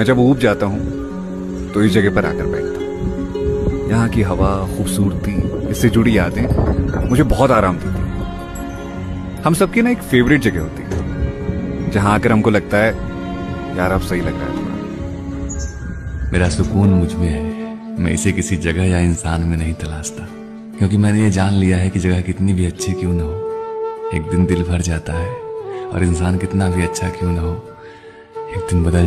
मैं जब ऊब जाता हूँ तो इस जगह पर आकर बैठता हूँ। यहाँ की हवा, खूबसूरती, इससे जुड़ी यादें मुझे बहुत आराम देती हैं। हम सबकी ना एक फेवरेट जगह होती है जहाँ आकर हमको लगता है यार अब सही लग रहा है थोड़ा। मेरा सुकून मुझ में है, मैं इसे किसी जगह या इंसान में नहीं तलाशता, क्योंकि मैंने ये जान लिया है कि जगह कितनी भी अच्छी क्यों न हो, एक दिन दिल भर जाता है, और इंसान कितना भी अच्छा क्यों न हो, एक दिन बदल